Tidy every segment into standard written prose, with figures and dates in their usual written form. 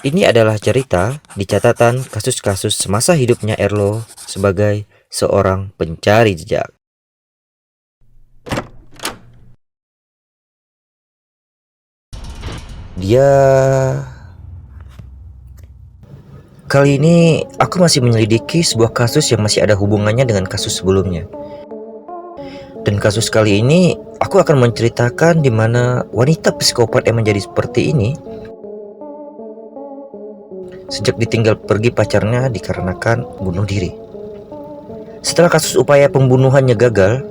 Ini adalah cerita di catatan kasus-kasus semasa hidupnya Erlo sebagai seorang pencari jejak. Dia Kali ini aku masih menyelidiki sebuah kasus yang masih ada hubungannya dengan kasus sebelumnya. Dan kasus kali ini aku akan menceritakan di mana wanita psikopat yang menjadi seperti ini sejak ditinggal pergi pacarnya dikarenakan bunuh diri. Setelah kasus upaya pembunuhannya gagal,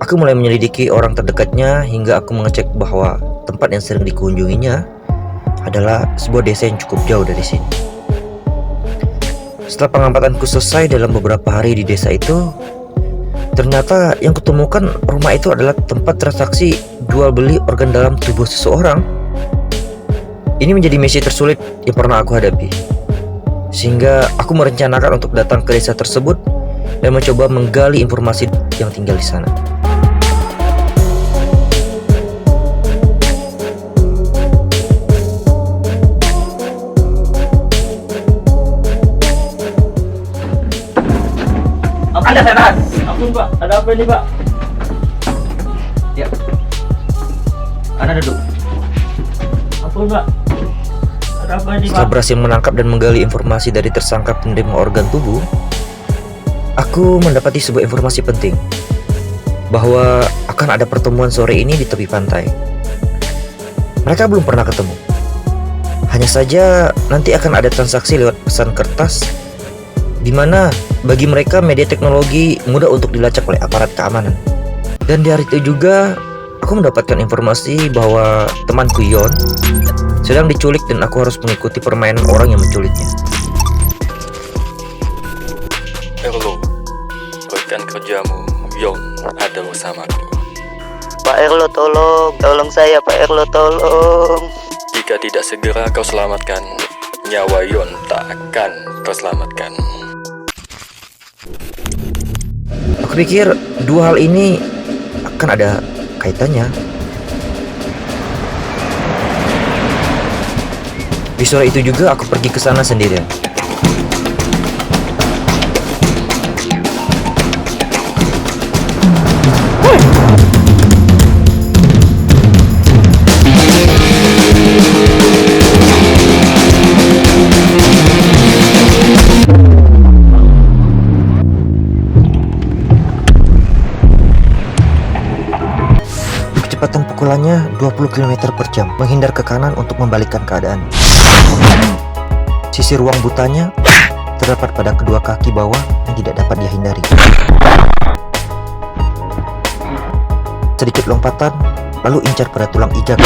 aku mulai menyelidiki orang terdekatnya hingga aku mengecek bahwa tempat yang sering dikunjunginya adalah sebuah desa yang cukup jauh dari sini. Setelah pengampatanku selesai dalam beberapa hari di desa itu, ternyata yang kutemukan rumah itu adalah tempat transaksi jual beli organ dalam tubuh seseorang. Ini menjadi misi tersulit yang pernah aku hadapi, sehingga aku merencanakan untuk datang ke desa tersebut dan mencoba menggali informasi yang tinggal di sana. Ada setan. Ampun Pak, ada apa ini Pak? Ya, Anda duduk. Ampun Pak, ada apa ini Setelah Pak? berhasil menangkap dan menggali informasi dari tersangka penerima organ tubuh, aku mendapati sebuah informasi penting bahwa akan ada pertemuan sore ini di tepi pantai. Mereka belum pernah ketemu. Hanya saja nanti akan ada transaksi lewat pesan kertas, di mana bagi mereka media teknologi mudah untuk dilacak oleh aparat keamanan. Dan di hari itu juga aku mendapatkan informasi bahwa temanku Yon sedang diculik dan aku harus mengikuti permainan orang yang menculiknya. Erlo, rekan kerjamu, Yon, ada bersamaku. Pak Erlo tolong saya Pak Erlo tolong. Jika tidak segera kau selamatkan, nyawa Yon tak akan kau selamatkan. Aku pikir dua hal ini akan ada kaitannya. Di sore itu juga aku pergi ke sana sendirian. Kecepatan pukulannya 20 km per jam, menghindar ke kanan untuk membalikkan keadaan. Sisi ruang butanya terdapat pada kedua kaki bawah yang tidak dapat dia hindari. Sedikit lompatan, lalu incar pada tulang iga.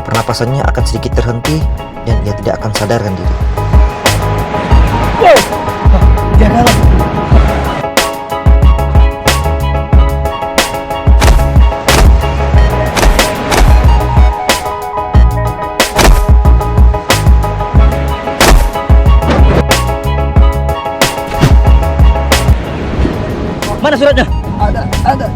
Pernapasannya akan sedikit terhenti dan ia tidak akan sadarkan diri. Mana suratnya? Ada.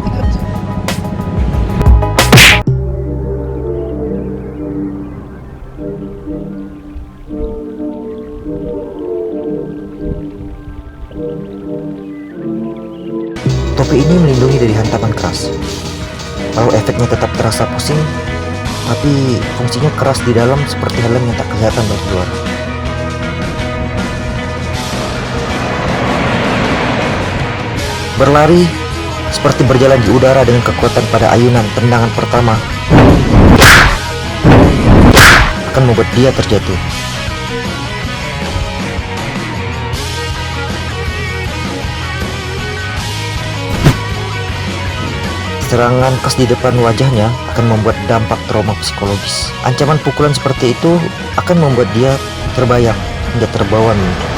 Topi ini melindungi dari hantaman keras. Walau efeknya tetap terasa pusing, tapi fungsinya keras di dalam seperti helm yang tak kelihatan dari luar. Berlari seperti berjalan di udara dengan kekuatan pada ayunan tendangan pertama akan membuat dia terjatuh. Serangan khas di depan wajahnya akan membuat dampak trauma psikologis. Ancaman pukulan seperti itu akan membuat dia terbayang hingga terbawa mimpi.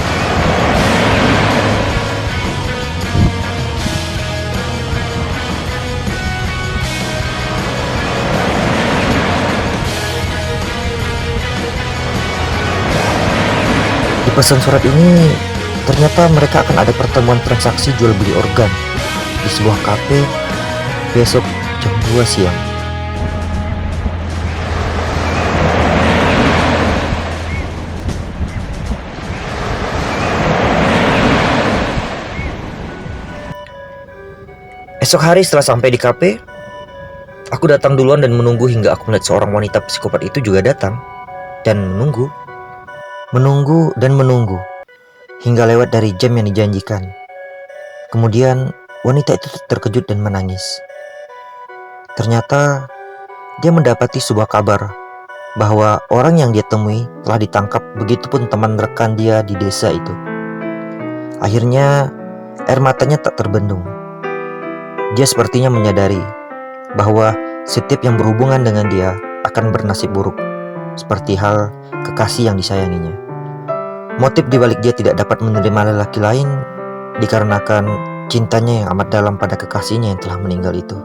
Di pesan surat ini, ternyata mereka akan ada pertemuan transaksi jual beli organ di sebuah kafe besok jam 2 siang. Esok hari setelah sampai di kafe, aku datang duluan dan menunggu hingga aku melihat seorang wanita psikopat itu juga datang. Dan menunggu dan menunggu hingga lewat dari jam yang dijanjikan. Kemudian wanita itu terkejut dan menangis. Ternyata dia mendapati sebuah kabar bahwa orang yang dia temui telah ditangkap, begitupun teman rekan dia di desa itu. Akhirnya air matanya tak terbendung. Dia sepertinya menyadari bahwa setiap yang berhubungan dengan dia akan bernasib buruk, seperti hal kekasih yang disayanginya. Motif dibalik dia tidak dapat menerima lelaki lain dikarenakan cintanya yang amat dalam pada kekasihnya yang telah meninggal itu.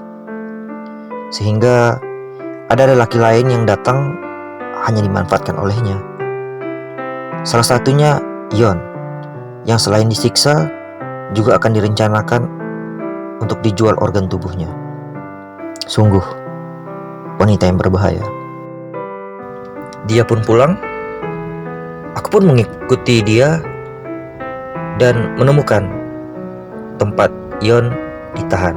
Sehingga ada lelaki lain yang datang hanya dimanfaatkan olehnya. Salah satunya Yon, yang selain disiksa juga akan direncanakan untuk dijual organ tubuhnya. Sungguh wanita yang berbahaya. Dia pun pulang. Aku pun mengikuti dia dan menemukan tempat Yon ditahan.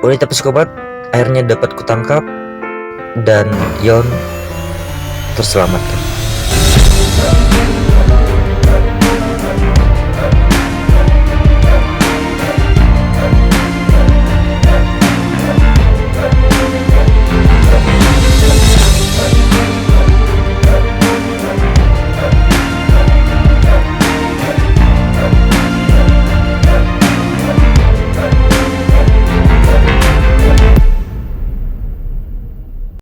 Wanita psikopat akhirnya dapat kutangkap dan Yon terselamatkan.